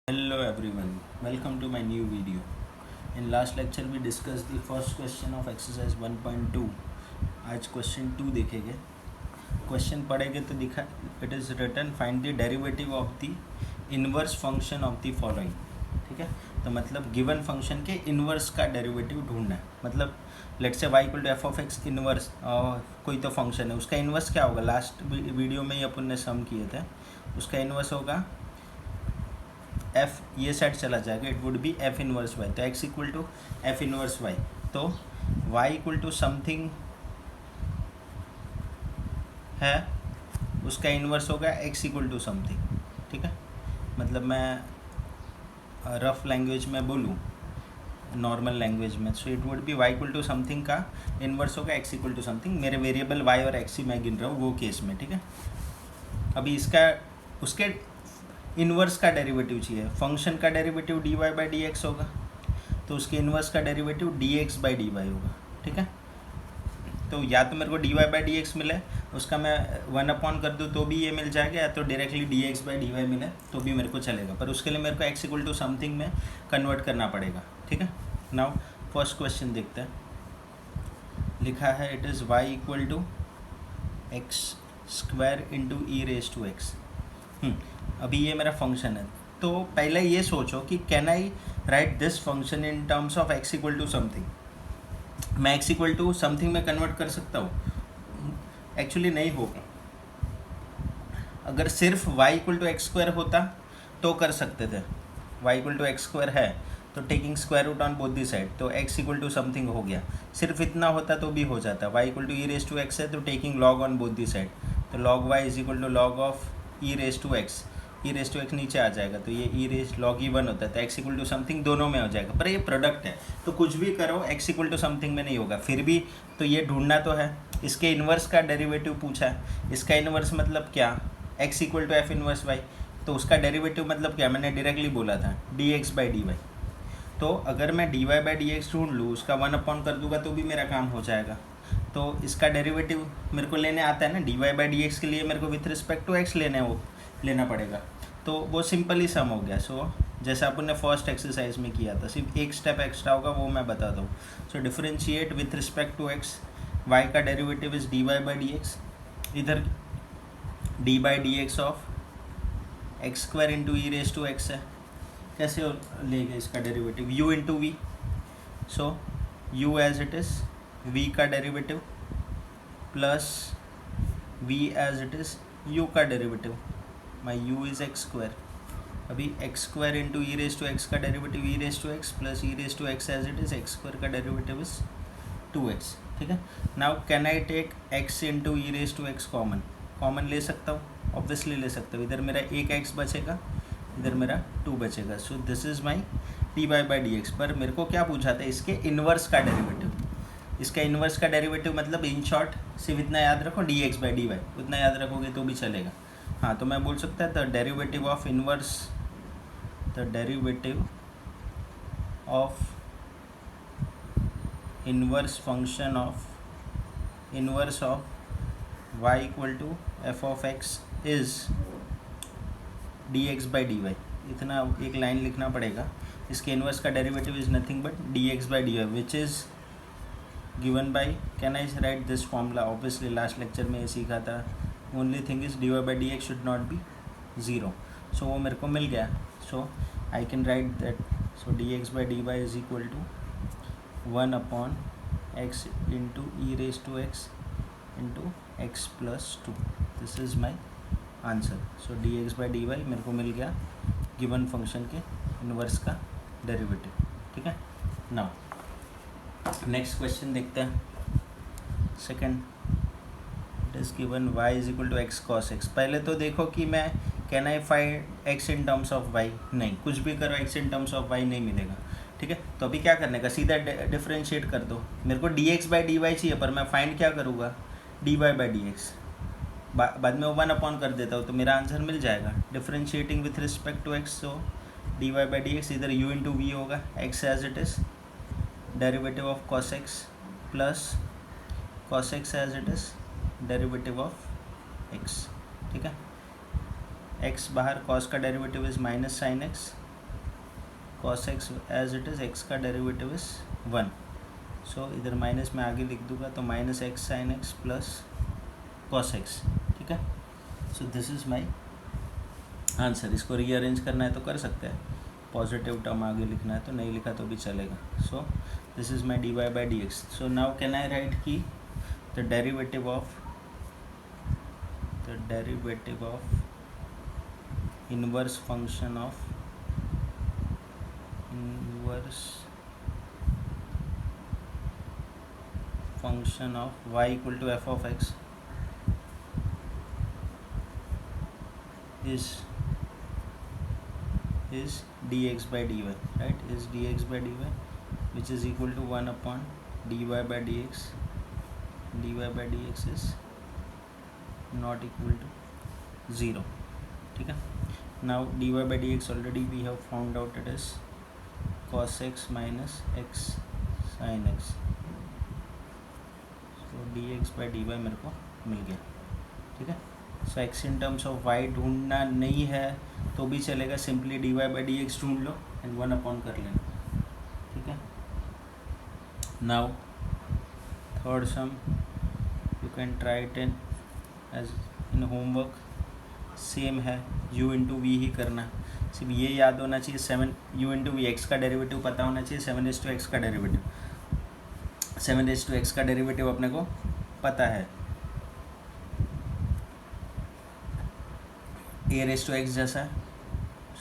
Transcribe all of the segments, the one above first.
Hello everyone, welcome to my new video. In last lecture we discussed the first question of exercise 1.2. आज question 2 देखेंगे. Question पढ़ेंगे तो दिखा it is written find the derivative of the inverse function of the following. ठीक है, तो मतलब given function के इनवर्स का डेरिवेटिव ढूंढना है. मतलब let say y equal to f of x inverse कोई तो फंक्शन है, उसका इनवर्स क्या होगा. लास्ट वीडियो में ही अपन ने सम किए थे. उसका इनवर्स होगा एफ, ये साइड चला जाएगा, it would be f inverse y. तो x equal to f inverse y, तो वाई इक्वल टू समथिंग है, उसका इन्वर्स होगा एक्स इक्वल टू समथिंग. ठीक है, मतलब मैं रफ लैंग्वेज में बोलूँ, नॉर्मल लैंग्वेज में, so it would be y equal to something का इन्वर्स होगा एक्स इक्वल टू समथिंग. मेरे वेरिएबल वाई और एक्स ही मैं गिन रहा हूँ वो केस में. ठीक है, अभी इसका उसके इन्वर्स का डेरिवेटिव चाहिए. फंक्शन का derivative d y by d x होगा, तो उसके इन्वर्स का derivative d x by d y होगा. ठीक है, तो या तो मेरे को d y by d x मिले, उसका मैं 1 कर दूँ तो भी ये मिल जाएगा, या तो directly d x by d y मिले तो भी मेरे को चलेगा. पर उसके लिए मेरे को एक्स इक्वल टू समथिंग में कन्वर्ट करना पड़ेगा. ठीक है, नाउ फर्स्ट क्वेश्चन देखते हैं. लिखा है it is y equal to x square into e raise to x. अभी ये मेरा फंक्शन है, तो पहले ये सोचो कि can I write this function in terms of x equal to something. मैं एक्स इक्वल टू समथिंग में कन्वर्ट कर सकता हूँ? एक्चुअली नहीं होगा. अगर सिर्फ y equal to x square होता तो कर सकते थे. y equal to x square है तो taking square root on both the side, तो x इक्वल टू समथिंग हो गया. सिर्फ इतना होता तो भी हो जाता. y equal to e raise to x है तो taking log on both the side, तो log y is equal to log of e raise to x. E raise to x नीचे आ जाएगा, तो ये ई रेज लॉग ई 1 होता है, तो एक्स इक्वल टू समथिंग दोनों में हो जाएगा. पर ये प्रोडक्ट है तो कुछ भी करो एक्स इक्वल टू समथिंग में नहीं होगा. फिर भी तो ये ढूंढना तो है. इसके इन्वर्स का डेरिवेटिव पूछा है. इसका इन्वर्स मतलब क्या, x equal to f inverse y, तो उसका डेरिवेटिव मतलब क्या, मैंने डायरेक्टली बोला था d x by d y. तो अगर मैं d y by d x ढूंढ लूँ, उसका 1 कर दूंगा तो भी मेरा काम हो जाएगा. तो इसका डेरिवेटिव मेरे को लेने आता है ना. D y by d x के लिए मेरे को विथ रिस्पेक्ट टू एक्स लेना पड़ेगा, तो वो सिंपल ही सम हो गया. सो जैसा अपन ने फर्स्ट एक्सरसाइज में किया था, सिर्फ एक स्टेप एक्स्ट्रा होगा, वो मैं बता दूँ. So differentiate with respect to x. Y का derivative is d y by d x. इधर d by d x of x square into e raise to x है. कैसे लेंगे इसका derivative, u into v. So u as it is, v का derivative plus v as it is u का derivative. My u is x square. अभी x square into e raise to x का derivative e raise to x plus e raise to x as it is x square का derivative is 2x. ठीक है, now can I take x into e raise to x common ले सकता हूँ, obviously ले सकता हूँ. इधर मेरा एक x बचेगा, इधर मेरा 2 बचेगा. So this is my d y by d x. पर मेरे को क्या पूछा था, इसके इन्वर्स का डेरिवेटिव. इसका इन्वर्स का डेरिवेटिव मतलब इन शॉर्ट सिर्फ इतना याद रखो, d x by d y, उतना याद रखोगे तो भी चलेगा. हाँ, तो मैं बोल सकता है the derivative of inverse, the derivative of inverse function of inverse of y equal to f of x is d x by d y. इतना एक लाइन लिखना पड़ेगा. इसके इन्वर्स का derivative is nothing but d x by d y which is given by, can I write this formula. Obviously last lecture में ये सीखा था. Only thing is d y by d x should not be 0. So वो मेरे को मिल गया. So I can write that. So d x by d y is equal to 1 x into e raise to x into x plus 2. This is my answer. So d x by d y मेरे को मिल गया given function के inverse का derivative. ठीक है, now next question देखते हैं. Second, it is given y is equal to x cos x. पहले तो देखो कि मैं can I find x in terms of y. नहीं, कुछ भी करो x in terms of y नहीं मिलेगा. ठीक है, तो अभी क्या करने का, सीधा डिफरेंशिएट कर दो. मेरे को d x by d y चाहिए, पर मैं फाइंड क्या करूँगा, d y by d x. बाद में 1 कर देता हूँ तो मेरा आंसर मिल जाएगा. Differentiating with respect to x, so d y by d x इधर u इंटू वी होगा, x as it is derivative of cos x plus cos x as it is derivative of x. ठीक है, x बाहर, cos का derivative is minus sine x cos x as it is, x का derivative is 1. So इधर minus में आगे लिख दूंगा तो minus x sine x plus cos x. ठीक है. So this is my answer. इसको रीअरेंज करना है तो कर सकते हैं, पॉजिटिव टर्म आगे लिखना है तो नहीं लिखा तो भी चलेगा. So this is my d y by d x. So now can I write की the derivative of inverse function of y equal to f of x is dx by dy, right? Is dx by dy which is equal to 1 upon dy by dx. dy by dx is not equal to 0. ठीक है. Now dy by dx already we have found out it is cos x minus x sin x. So dx by dy मेरे को मिल गया. ठीक है. So x in terms of y ढूंढना नहीं है तो भी चलेगा, simply d y by d x ढूंढ लो एंड 1 अपॉन कर लेना. ठीक है. Now third sum you can try it in as in homework. Same है, u इंटू वी ही करना. सिर्फ ये याद होना चाहिए 7 u इंटू वी, एक्स का डेरिवेटिव पता होना चाहिए. 7:x का डेरिवेटिव, 7:x का डेरिवेटिव अपने को पता है. a रेस टू एक्स जैसा है,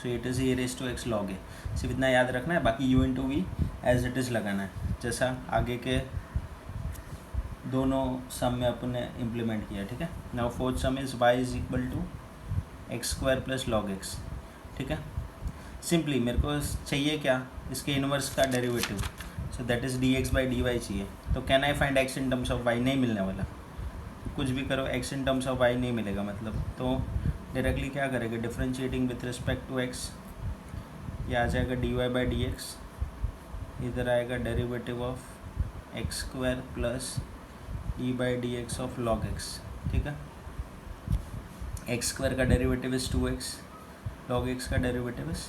so it is a raise to x log a. सिर्फ इतना याद रखना है, बाकी u into v as it is लगाना है जैसा आगे के दोनों सम में अपन ने इम्प्लीमेंट किया. ठीक है. Now fourth sum is y is equal to x square plus log x. ठीक है. सिंपली मेरे को चाहिए क्या, इसके इन्वर्स का derivative. So that is d x by d y चाहिए. तो can I find x in terms of y, नहीं मिलने वाला. कुछ भी करो x in terms of y नहीं मिलेगा. मतलब तो डायरेक्टली क्या करेंगे, differentiating with respect to x. ये आ जाएगा d y by d x. इधर आएगा derivative of x square plus e by d x of log x. ठीक है. एक्स स्क्वायर का derivative is 2x, log x का डेरिवेटिव इज़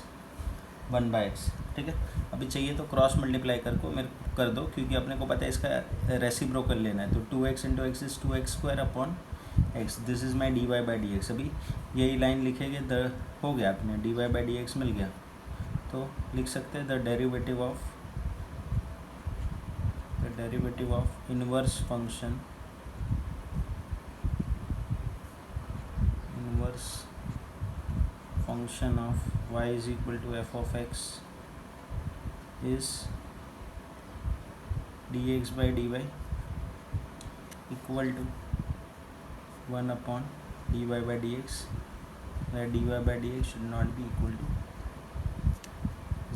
1/x. ठीक है. अभी चाहिए तो क्रॉस मल्टीप्लाई कर दो, क्योंकि अपने को पता है इसका रेसिप्रोकल लेना है. तो 2x into x is 2x square upon x. This is my d y by d x. अभी यही लाइन लिखेंगे, द हो गया अपने d y by d x मिल गया. तो लिख सकते हैं the derivative of inverse function of y is equal to f of x is dx by dy equal to 1 upon dy by dx, where dy by dx should not be equal to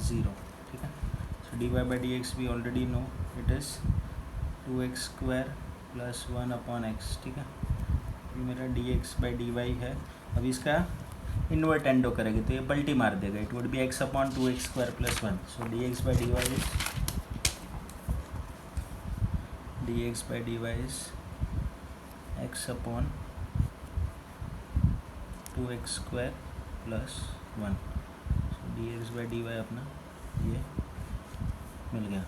0. ठीक है. So dy by dx we already know it is 2x square plus 1 upon x. ठीक है. ये मेरा dx by dy है. अब इसका invert endo करेंगे तो ये पल्टी मार देगा. It would B x upon 2x square plus 1. So dx by dy is x upon 2x square plus 1. So dx by dy अपना ये मिल गया.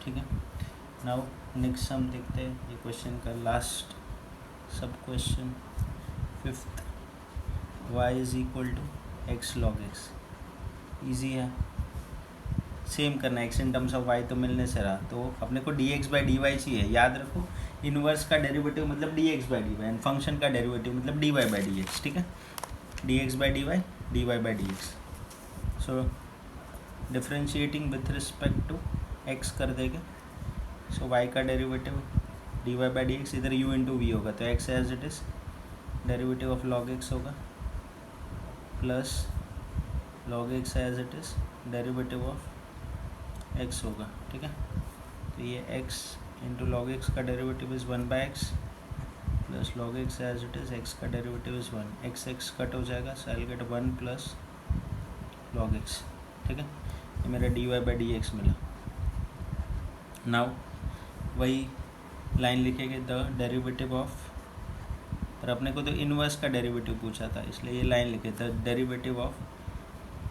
ठीक है. नाउ नेक्स्ट सम देखते हैं. ये क्वेश्चन का last sub question, fifth. y is equal to x log x. Easy है, सेम करना है. X in terms of y तो मिलने से रहा, तो अपने को dx बाई dy चाहिए. याद रखो इनवर्स का डेरिवेटिव मतलब dx by dy and function का डेरिवेटिव मतलब dy बाई dx. ठीक है. dx by dy by dx. So differentiating with respect to x कर देंगे. सो y का डेरिवेटिव dy बाई dx, इधर u इंटू वी होगा तो x as it is, derivative of log x होगा plus log x as it is, derivative of x होगा. ठीक है. तो ये x इंटू लॉग एक्स का derivative is 1/x plus log x as it is, x का derivative is 1. x cut हो जाएगा, so I will get 1 plus log x. ठीक है. ये मेरा dy बाई dx मिला. नाउ वही लाइन लिखेंगे द डेरिवेटिव ऑफ, पर अपने को तो इनवर्स का डेरिवेटिव पूछा था इसलिए ये लाइन लिखे the derivative of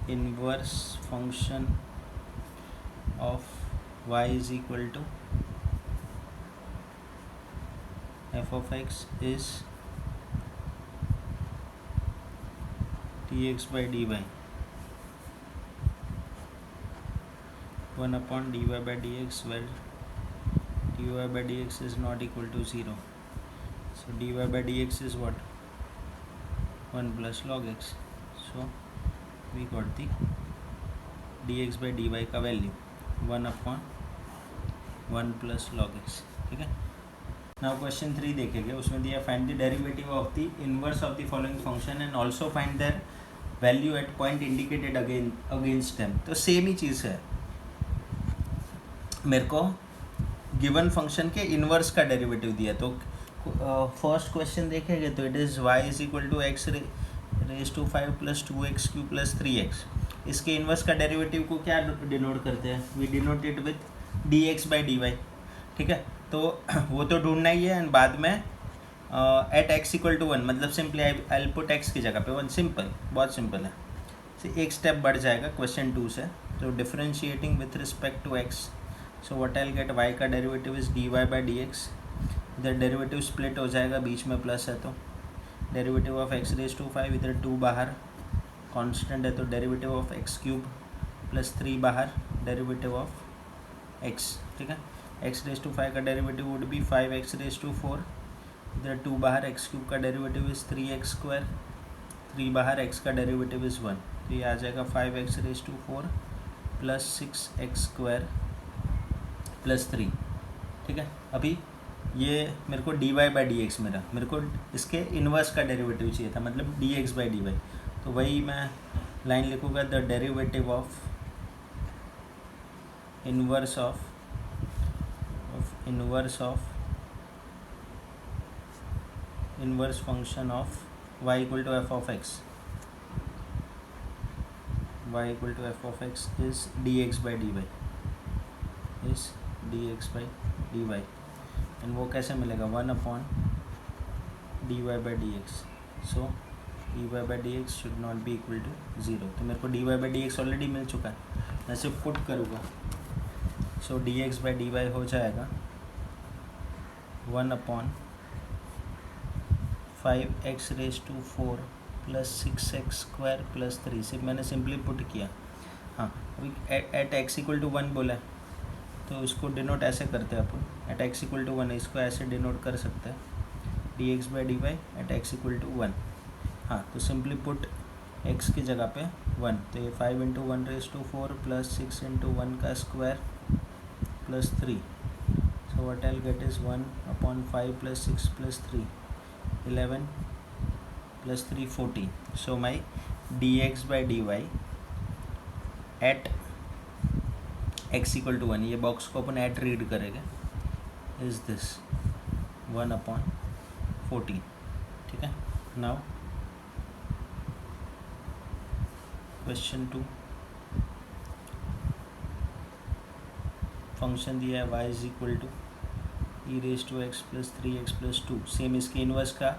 inverse function of y is equal to f of x is dx by dy 1 upon dy by dx where dy by dx is not equal to 0. So dy by dx is what? 1 plus log x. So we got the dx by dy का value 1 upon 1 plus log x. ठीक है. Now question 3 देखेंगे. उसमें दिया find the derivative of the inverse of the following function and also find their value at point indicated against them. तो same ही चीज़ है. मेरे को गिवन फंक्शन के इनवर्स का डेरिवेटिव दिया. तो फर्स्ट क्वेश्चन देखेंगे तो it is y is equal to x raise to 5 plus 2x cube plus 3x. इसके इनवर्स का डेरिवेटिव को क्या डिनोट करते हैं? We denote it with dx by dy. ठीक है. तो वो तो ढूंढना ही है. एंड बाद में एट x इक्वल टू 1 मतलब सिंपली आई पुट x की जगह पे 1. सिंपल, बहुत सिंपल है. तो एक स्टेप बढ़ जाएगा क्वेश्चन 2 से. तो differentiating with respect to x. So what I will get? y का derivative is dy by dx. इधर डेरिवेटिव स्प्लिट हो जाएगा, बीच में प्लस है तो derivative of x raise to 5. इधर 2 बाहर कांस्टेंट है तो derivative of x cube plus 3 बाहर डेरिवेटिव ऑफ x. ठीक है. x रेज टू 5 का derivative would be 5x raise to 4. इधर 2 बाहर x क्यूब का डेरिवेटिव इज़ 3x स्क्वायर. 3 बाहर x का डेरिवेटिव इज़ 1. तो ये आ जाएगा 5x raise to 4 plus 6x square plus 3. ठीक है. अभी ये मेरे को dy बाई dx मेरे को इसके इन्वर्स का डेरिवेटिव चाहिए था, मतलब dx बाई dy. तो वही मैं लाइन लिखूँगा, the derivative of inverse of inverse function of y equal to f of x. y equal to f of x is dx by dy. Is dx by dy. And वो कैसे मिलेगा? 1 upon dy by dx. So dy by dx should not be equal to 0. तो मेरे को dy by dx already मिल चुका है. मैं सिर्फ पुट करूँगा. सो dx बाई dy हो जाएगा 1 upon 5x raise to 4 plus 6x square plus 3. सिर्फ मैंने सिंपली पुट किया. हाँ, अभी एट x इक्वल टू 1 बोला है तो इसको डिनोट ऐसे करते हैं अपन. एट x इक्वल टू 1 इसको ऐसे डिनोट कर सकते हैं, dx by dy at x equal to 1. हाँ, तो सिंपली पुट x की जगह पे 1. तो ये 5 into 1 raise to 4 plus 6 into 1 का square plus 3. So what I'll get is 1 upon 5 plus 6 plus 3 11 plus 3 14. So my dx by dy at x equal to 1, ये box को अपन एट रीड करेंगे, is this 1 upon 14. ठीक है. Now question 2. Function दिया है y is equal to e raise to x plus 3x plus 2. Same इसके inverse का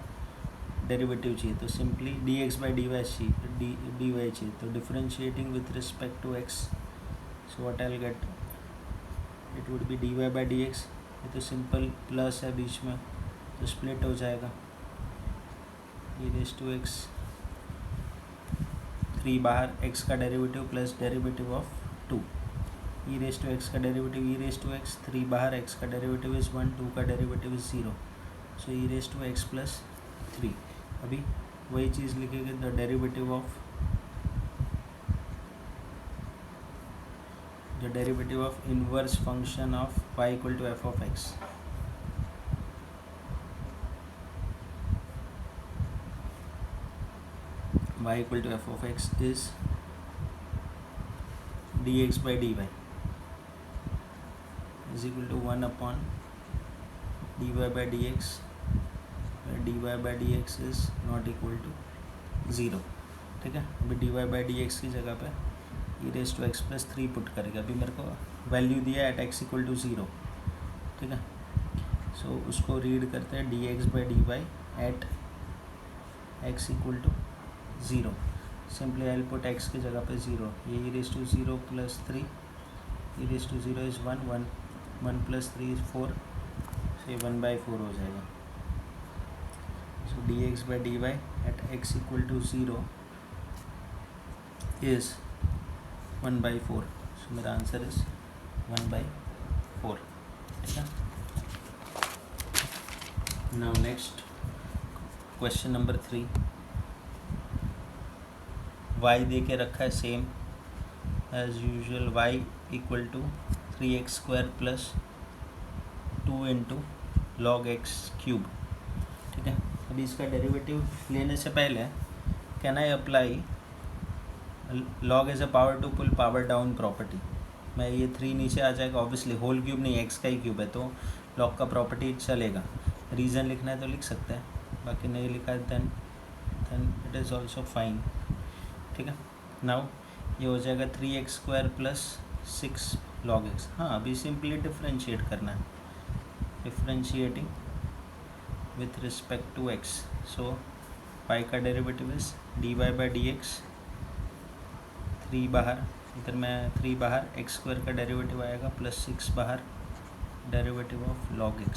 derivative चाहिए. तो सिंपली dx बाई dy चाहिए. तो differentiating with respect to x. So what I will get? It would be dy by dx. ये तो simple plus है बीच में तो स्प्लिट हो जाएगा. ई रेज टू एक्स 3 बाहर x का derivative plus derivative of 2. E raise to x का derivative e raise to x. 3 बाहर x का डेरिवेटिव इज़ 1. 2 का derivative is 0. So e raise to x plus 3. अभी वही चीज़ लिखेंगे, the derivative of inverse function of y equal to f of x. y equal to f of x is dx by dy is equal to 1 upon dy by dx, where dy by dx is not equal to 0. ठीक है. अभी dy by dx की जगह पे e raise to x plus 3 put करेगा. अभी मेरे को वैल्यू दिया एट x इक्वल टू 0. ठीक है. सो उसको रीड करते हैं dx by dy at x equal to 0. Simply I put x की जगह पे 0, ये e raised to 0 plus 3, e raised to 0 is 1, 1 plus 3 is 4, so ये 1/4 हो जाएगा. So dx by dy at x equal to 0 is 1/4. So मेरा answer is 1/4. ठीक है. Now next question number 3. y दे के रखा है same as usual, y equal to 3x square plus 2 into log x cube. ठीक है. अभी इसका डेरिवेटिव लेने से पहले can I apply log as a power to pull power down property. मैं ये 3 नीचे आ जाएगा, ऑब्वियसली होल क्यूब नहीं, एक्स का ही क्यूब है तो लॉग का प्रॉपर्टी चलेगा. रीज़न लिखना है तो लिख सकते हैं, बाकी नहीं लिखा है then it is also fine. ठीक है. नाउ ये हो जाएगा 3x square plus 6 log x. हाँ, अभी सिंपली डिफ्रेंशिएट करना है, differentiating with respect to x. So y का derivative is dy by d x. 3 बाहर, इधर मैं 3 बाहर, x स्क्वायर का डेरिवेटिव आएगा प्लस 6 बाहर, डेरिवेटिव ऑफ लॉग x.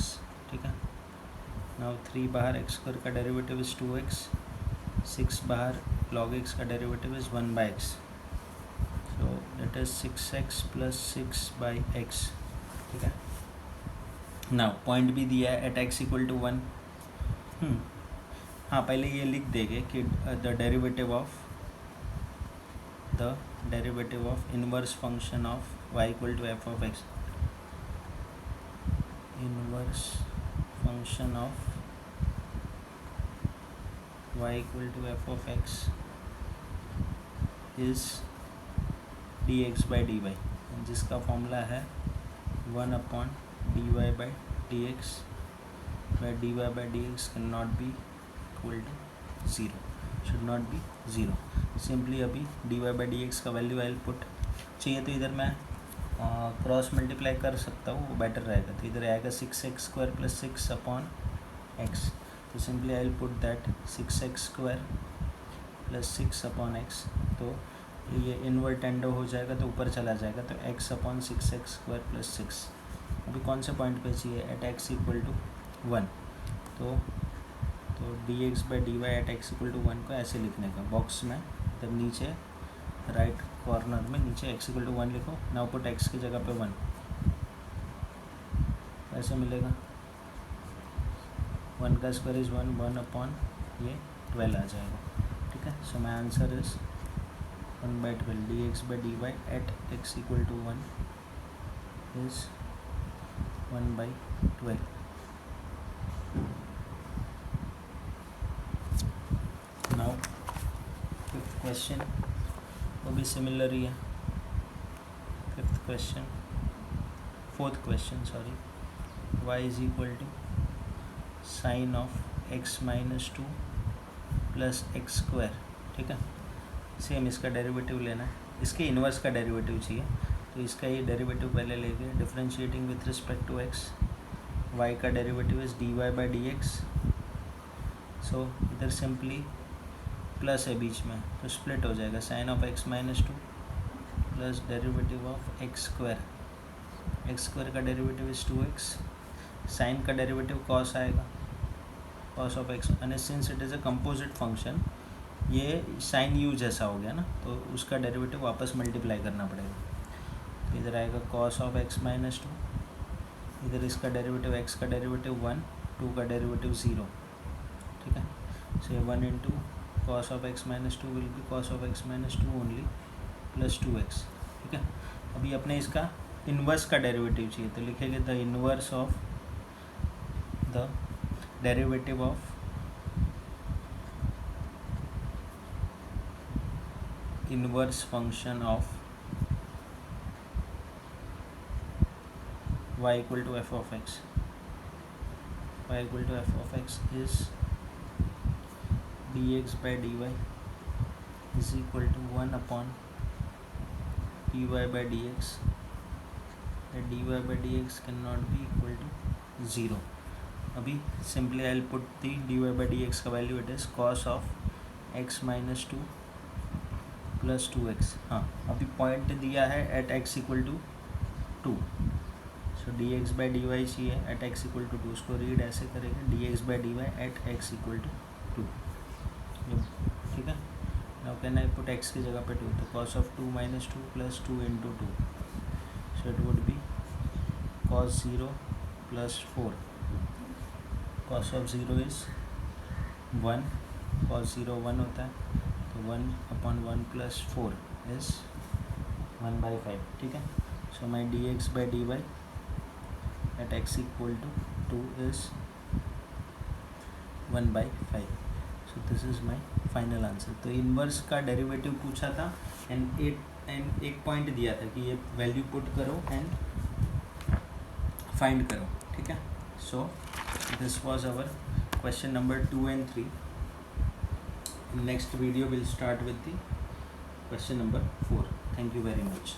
ठीक है. नाउ 3 बाहर x स्क्वायर का डेरिवेटिव इज 2x, 6 बाहर log x का derivative is 1/x. So it is 6x plus 6/x. ठीक है. नाउ पॉइंट भी दिया है एट x इक्वल टू 1. हाँ, पहले ये लिख देंगे कि the derivative of inverse function of y equal to f of x. Inverse function of y equal to f of x is dx by dy, जिसका फॉर्मूला है 1 upon dy by dx, where dy by dx cannot be equal to 0, should not be 0. Simply अभी dy by dx का value I put, चाहिए तो इधर मैं cross multiply कर सकता हूँ, वो बेटर रहेगा. तो इधर आएगा 6x square plus 6 upon x. तो simply I will put that 6x square plus 6 upon x. तो ये इनवर्ट एंडो हो जाएगा तो ऊपर चला जाएगा, तो x upon 6x square plus 6. अभी कौन से पॉइंट पे चाहिए? At x equal to 1. तो dx by d y at x equal to 1 को ऐसे लिखने का, बॉक्स में तब नीचे राइट कॉर्नर में नीचे x इक्वल टू 1 लिखो. नाउ पुट x की जगह पे 1, ऐसे मिलेगा. 1 का स्क्वायर इज 1 अपॉन ये 12 आ जाएगा. ठीक है. So my answer is 1/12. dx by d y at x equal to 1 is 1/12. Now fifth question वो भी सिमिलर ही है. Fourth question y is equal to sine of x minus 2 plus x square. ठीक है. सेम इसका derivative लेना है, इसके इन्वर्स का डेरिवेटिव चाहिए, तो इसका ये डेरिवेटिव पहले लेंगे. Differentiating with respect to x, y का derivative is dy by d x. So इधर सिंपली प्लस है बीच में तो स्प्लिट हो जाएगा. Sine of x minus 2 plus derivative of x square. X square का डेरिवेटिव इज 2x. साइन का derivative cos आएगा, cos of x. And since it is a composite function, ये साइन यू जैसा हो गया ना, तो उसका डेरिवेटिव वापस मल्टीप्लाई करना पड़ेगा. तो इधर आएगा कॉस ऑफ एक्स माइनस 2, इधर इसका डेरिवेटिव एक्स का डेरिवेटिव 1, 2 का डेरिवेटिव 0. ठीक है. सो ये 1 into cos of x minus 2 will be cos of x minus 2 only plus 2x. ठीक है. अभी अपने इसका इन्वर्स का डेरिवेटिव चाहिए, तो लिखेंगे the inverse of the derivative of inverse function of y equal to f of x. y equal to f of x is dx by dy is equal to 1 upon dy by dx. That dy by dx cannot be equal to 0. अभी simply I put the dy by dx का value, it is cos of x minus 2 प्लस 2x, हाँ अभी point दिया है at x equal to 2, so dx by dy चाहिए at x equal to 2, उसको read ऐसे करेंगे dx by dy at x equal to 2, ठीक है। Now can I put x की जगह पे 2, तो cos of 2 minus 2 plus 2 into 2, so it would B cos 0 plus 4, cos of 0 is 1, cos 0 1 होता है, तो 1/1 प्लस 4 इज़ 1/5, ठीक है। So my dx by dy at x equal to 2 is 1/5, so this is my final answer. तो inverse का derivative पूछा था and एक पॉइंट दिया था कि ये वैल्यू पुट करो एंड फाइंड करो, ठीक है। So this was our question number 2 and 3. In next video we'll start with the question number 4. Thank you very much.